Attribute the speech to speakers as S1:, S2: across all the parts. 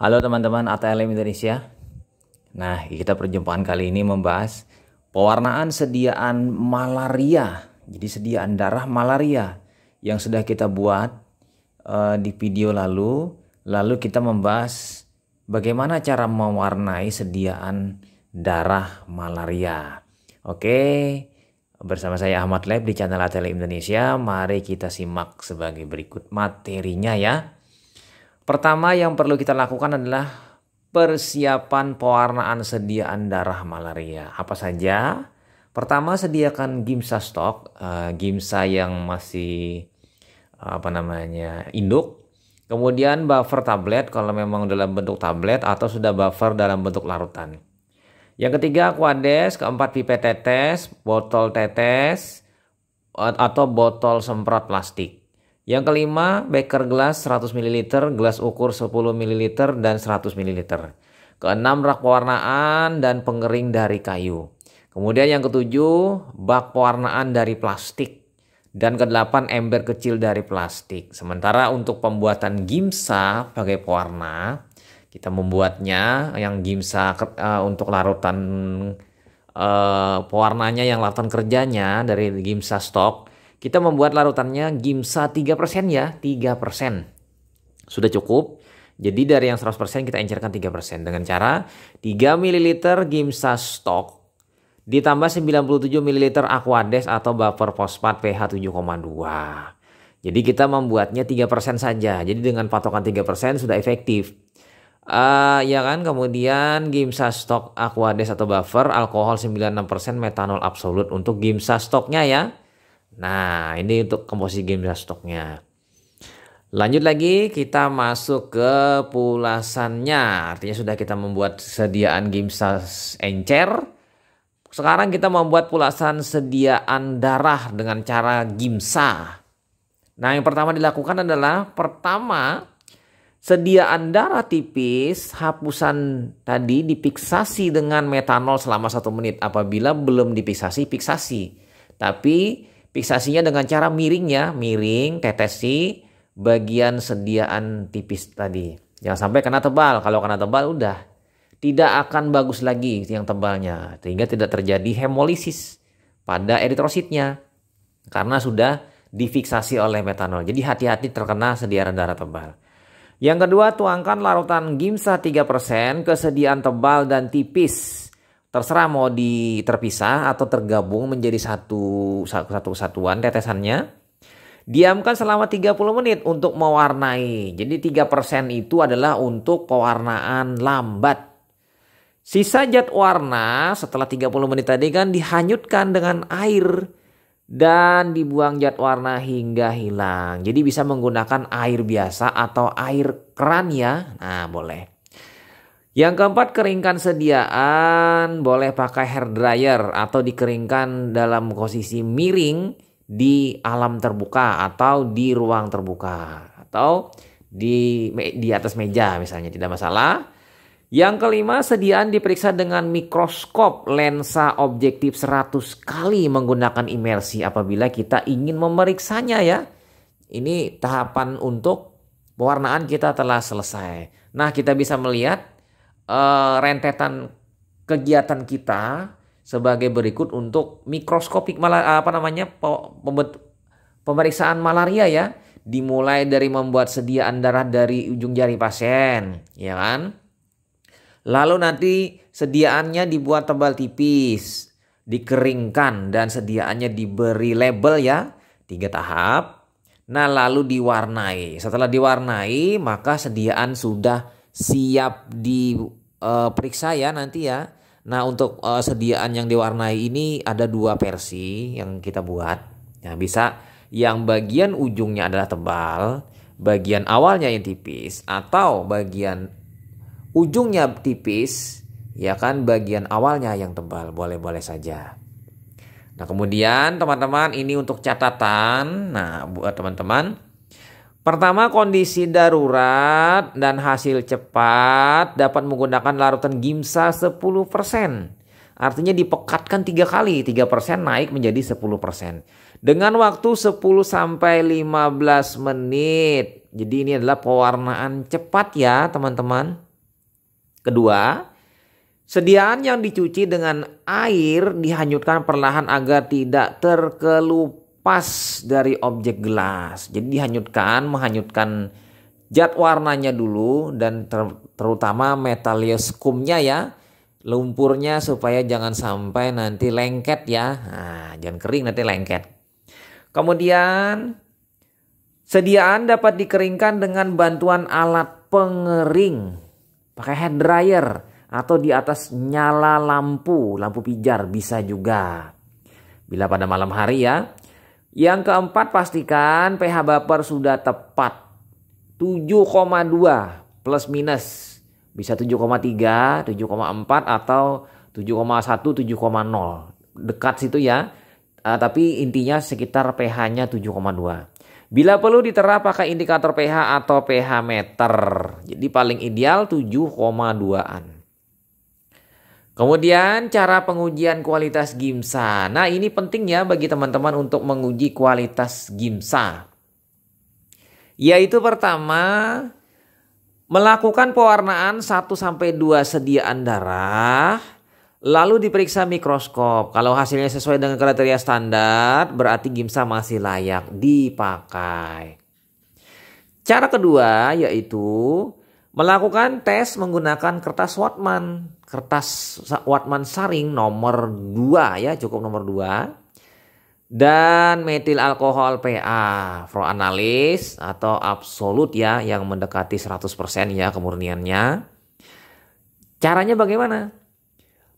S1: Halo teman-teman ATLM Indonesia. Nah, kita perjumpaan kali ini membahas pewarnaan sediaan malaria. Jadi sediaan darah malaria yang sudah kita buat di video lalu. Lalu kita membahas bagaimana cara mewarnai sediaan darah malaria. Oke, bersama saya Ahmad Lab di channel ATLM Indonesia. Mari kita simak sebagai berikut materinya ya. Pertama yang perlu kita lakukan adalah persiapan pewarnaan sediaan darah malaria. Apa saja? Pertama, sediakan Gimsa stok, Gimsa yang masih induk. Kemudian buffer tablet kalau memang dalam bentuk tablet atau sudah buffer dalam bentuk larutan. Yang ketiga, Aquades. Keempat, pipet tetes, botol tetes atau botol semprot plastik. Yang kelima, beker gelas 100 ml, gelas ukur 10 ml dan 100 ml. Keenam, rak pewarnaan dan pengering dari kayu. Kemudian yang ketujuh, bak pewarnaan dari plastik. Dan kedelapan, ember kecil dari plastik. Sementara untuk pembuatan Gimsa sebagai pewarna, kita membuatnya yang Gimsa untuk larutan pewarnanya yang larutan kerjanya dari Gimsa stok. Kita membuat larutannya Gimsa 3% ya, 3%. Sudah cukup. Jadi dari yang 100% kita encerkan 3% dengan cara 3 ml Gimsa stok ditambah 97 ml Aquades atau buffer fosfat pH 7,2. Jadi kita membuatnya 3% saja. Jadi dengan patokan 3% sudah efektif. Ya kan, kemudian Gimsa stok Aquades atau buffer alkohol 96% metanol absolut untuk Gimsa stoknya ya. Nah, ini untuk komposisi Gimsa stoknya. Lanjut lagi, kita masuk ke pulasannya. Artinya sudah kita membuat sediaan Gimsa encer. Sekarang kita membuat pulasan sediaan darah dengan cara Gimsa. Nah, yang pertama dilakukan adalah sediaan darah tipis, hapusan tadi dipiksasi dengan metanol selama 1 menit. Apabila belum dipiksasi, piksasi. Tapi fiksasinya dengan cara miring ya, miring, tetesi bagian sediaan tipis tadi. Jangan sampai kena tebal. Kalau kena tebal udah tidak akan bagus lagi yang tebalnya, sehingga tidak terjadi hemolisis pada eritrositnya karena sudah difiksasi oleh metanol. Jadi hati-hati terkena sediaan darah tebal. Yang kedua, tuangkan larutan Gimsa 3% ke sediaan tebal dan tipis. Terserah mau terpisah atau tergabung menjadi satu kesatuan tetesannya. Diamkan selama 30 menit untuk mewarnai. Jadi 3% itu adalah untuk pewarnaan lambat. Sisa zat warna setelah 30 menit tadi kan dihanyutkan dengan air. Dan dibuang zat warna hingga hilang. Jadi bisa menggunakan air biasa atau air keran ya. Nah, boleh. Yang keempat, keringkan sediaan, boleh pakai hair dryer atau dikeringkan dalam posisi miring di alam terbuka atau di ruang terbuka atau di atas meja misalnya, tidak masalah. Yang kelima, sediaan diperiksa dengan mikroskop lensa objektif 100 kali menggunakan imersi apabila kita ingin memeriksanya ya. Ini tahapan untuk pewarnaan kita telah selesai. Nah, kita bisa melihat rentetan kegiatan kita sebagai berikut untuk mikroskopik pemeriksaan malaria ya. Dimulai dari membuat sediaan darah dari ujung jari pasien, ya kan? Lalu nanti sediaannya dibuat tebal tipis, dikeringkan dan sediaannya diberi label ya, 3 tahap. Nah, lalu diwarnai. Setelah diwarnai, maka sediaan sudah siap diperiksa ya nanti ya. Nah, untuk sediaan yang diwarnai ini ada 2 versi yang kita buat. Nah, bisa yang bagian ujungnya adalah tebal, bagian awalnya yang tipis, atau bagian ujungnya tipis, ya kan, bagian awalnya yang tebal. Boleh-boleh saja. Nah, kemudian teman-teman ini untuk catatan. Nah, buat teman-teman, pertama, kondisi darurat dan hasil cepat dapat menggunakan larutan Gimsa 10%. Artinya dipekatkan 3 kali, 3% naik menjadi 10%. Dengan waktu 10-15 menit. Jadi ini adalah pewarnaan cepat ya teman-teman. Kedua, sediaan yang dicuci dengan air dihanyutkan perlahan agar tidak terkelupas dari objek gelas. Jadi menghanyutkan zat warnanya dulu dan terutama metalioskumnya ya. Lumpurnya supaya jangan sampai nanti lengket ya. Nah, jangan kering nanti lengket. Kemudian sediaan dapat dikeringkan dengan bantuan alat pengering. Pakai hair dryer atau di atas nyala lampu pijar bisa juga. Bila pada malam hari ya. Yang keempat, pastikan pH baper sudah tepat. 7,2 plus minus. Bisa 7,3, 7,4 atau 7,1, 7,0. Dekat situ ya. Tapi intinya sekitar pH-nya 7,2. Bila perlu diterap pakai indikator pH atau pH meter. Jadi paling ideal 7,2-an. Kemudian cara pengujian kualitas Gimsa. Nah ini penting ya bagi teman-teman untuk menguji kualitas Gimsa. Yaitu pertama, melakukan pewarnaan 1-2 sediaan darah. Lalu diperiksa mikroskop. Kalau hasilnya sesuai dengan kriteria standar, berarti Gimsa masih layak dipakai. Cara kedua yaitu melakukan tes menggunakan kertas Wattmann. Kertas Wattmann saring nomor 2 ya, cukup nomor 2. Dan metil alkohol PA, Froanalysis atau absolut ya, yang mendekati 100% ya kemurniannya. Caranya bagaimana?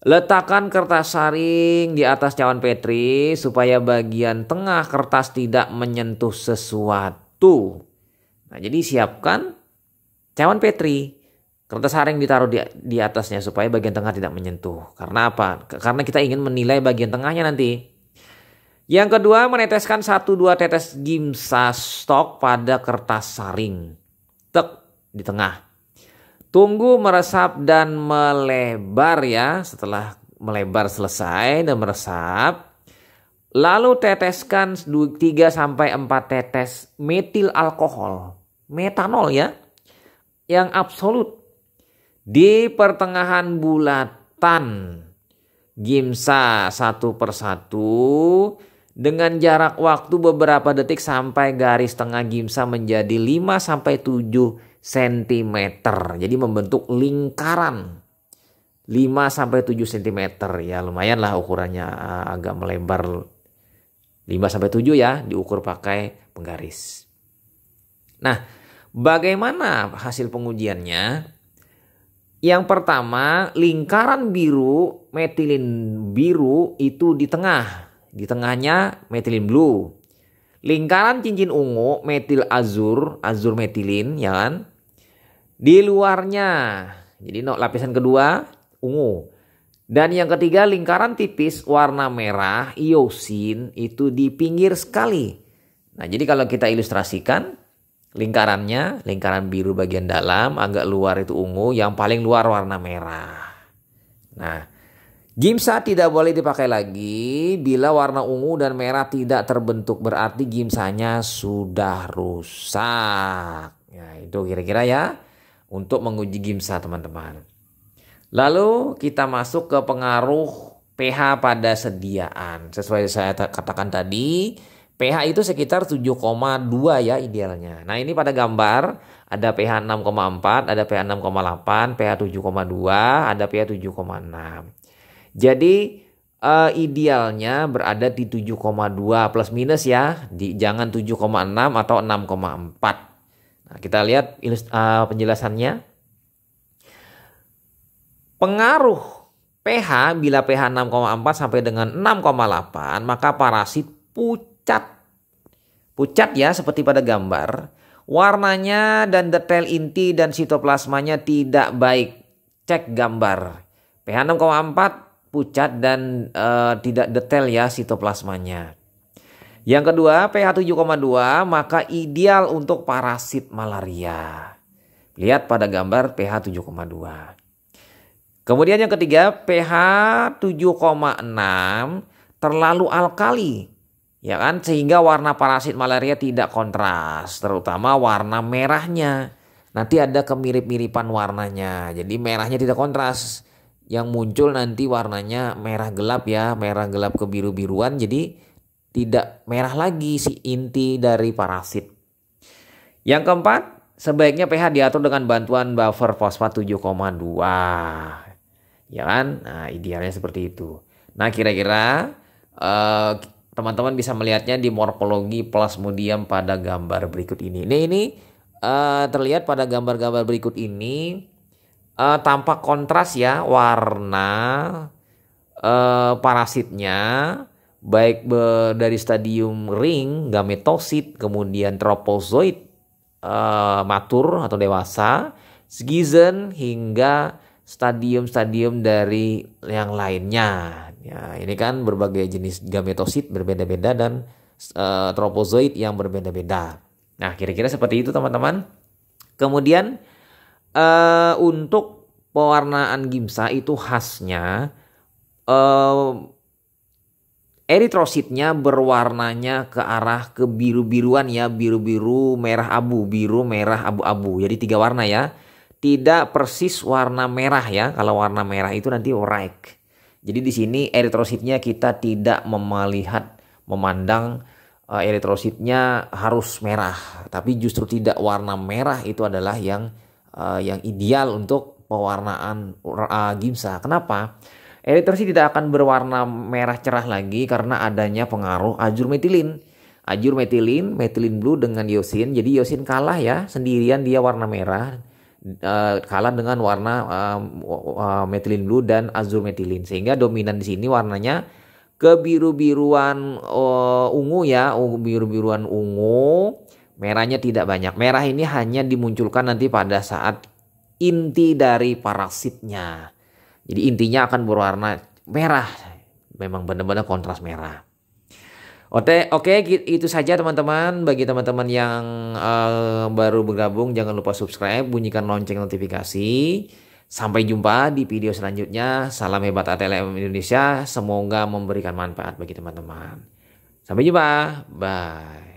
S1: Letakkan kertas saring di atas cawan Petri supaya bagian tengah kertas tidak menyentuh sesuatu. Nah, jadi siapkan cawan Petri. Kertas saring ditaruh di atasnya supaya bagian tengah tidak menyentuh. Karena apa? Karena kita ingin menilai bagian tengahnya nanti. Yang kedua, meneteskan 1-2 tetes Gimsa stok pada kertas saring. Tek di tengah. Tunggu meresap dan melebar ya. Setelah melebar selesai dan meresap, lalu teteskan 3-4 tetes metil alkohol, metanol ya, yang absolut di pertengahan bulatan Gimsa 1 per 1 dengan jarak waktu beberapa detik sampai garis tengah Gimsa menjadi 5-7 cm. Jadi membentuk lingkaran 5-7 cm ya, lumayan lah ukurannya, agak melebar 5-7 ya, diukur pakai penggaris. Nah, bagaimana hasil pengujiannya? Yang pertama, lingkaran biru, metilin biru itu di tengah. Di tengahnya metilin blue. Lingkaran cincin ungu, metil azur, azur metilin ya kan. Di luarnya, jadi lapisan kedua ungu. Dan yang ketiga, lingkaran tipis warna merah, iosin itu di pinggir sekali. Nah, jadi kalau kita ilustrasikan, lingkarannya, lingkaran biru bagian dalam, agak luar itu ungu, yang paling luar warna merah. Nah, Gimsa tidak boleh dipakai lagi bila warna ungu dan merah tidak terbentuk, berarti Gimsanya sudah rusak. Ya, itu kira-kira ya untuk menguji Gimsa teman-teman. Lalu kita masuk ke pengaruh pH pada sediaan. Sesuai saya katakan tadi, pH itu sekitar 7,2 ya idealnya. Nah ini pada gambar ada pH 6,4, ada pH 6,8, pH 7,2, ada pH 7,6. Jadi idealnya berada di 7,2 plus minus ya. Jangan 7,6 atau 6,4. Nah, kita lihat penjelasannya. Pengaruh pH bila pH 6,4 sampai dengan 6,8 maka parasit pucat. Pucat ya seperti pada gambar. Warnanya dan detail inti dan sitoplasmanya tidak baik. Cek gambar. pH 6,4 pucat dan tidak detail ya sitoplasmanya. Yang kedua, pH 7,2 maka ideal untuk parasit malaria. Lihat pada gambar pH 7,2. Kemudian yang ketiga, pH 7,6 terlalu alkali. Ya kan, sehingga warna parasit malaria tidak kontras, terutama warna merahnya. nanti ada kemirip-miripan warnanya. Jadi merahnya tidak kontras. Yang muncul nanti warnanya merah gelap ya, merah gelap kebiru-biruan. Jadi tidak merah lagi si inti dari parasit. Yang keempat, sebaiknya pH diatur dengan bantuan buffer fosfat 7,2. Ya kan? Nah, idealnya seperti itu. Nah, kira-kira teman-teman bisa melihatnya di morfologi plasmodium pada gambar berikut ini. Ini terlihat pada gambar-gambar berikut ini tampak kontras ya warna parasitnya, baik dari stadium ring, gametosit, kemudian tropozoid matur atau dewasa, schizen hingga stadium-stadium dari yang lainnya. Ya, ini kan berbagai jenis gametosit berbeda-beda dan tropozoid yang berbeda-beda. Nah, kira-kira seperti itu teman-teman. Kemudian untuk pewarnaan gimsa itu khasnya eritrositnya berwarnanya ke arah kebiru-biruan ya, biru-biru merah abu, biru merah abu-abu. Jadi 3 warna ya. Tidak persis warna merah ya. Kalau warna merah itu nanti orange. Jadi di sini eritrositnya kita tidak memandang eritrositnya harus merah, tapi justru tidak warna merah itu adalah yang ideal untuk pewarnaan gimsa. Kenapa? Eritrosit tidak akan berwarna merah cerah lagi karena adanya pengaruh ajur metilin. Ajur metilin, metilin blue dengan iosin. Jadi iosin kalah ya, sendirian dia warna merah. Kalah dengan warna metilin blue dan azur metilin, sehingga dominan di sini warnanya kebiru-biruan ungu ya, biru-biruan ungu, merahnya tidak banyak. Merah ini hanya dimunculkan nanti pada saat inti dari parasitnya. Jadi intinya akan berwarna merah, memang benar-benar kontras merah. Oke, itu saja teman-teman. Bagi teman-teman yang baru bergabung, jangan lupa subscribe, bunyikan lonceng notifikasi. Sampai jumpa di video selanjutnya. Salam hebat ATLM Indonesia. Semoga memberikan manfaat bagi teman-teman. Sampai jumpa. Bye.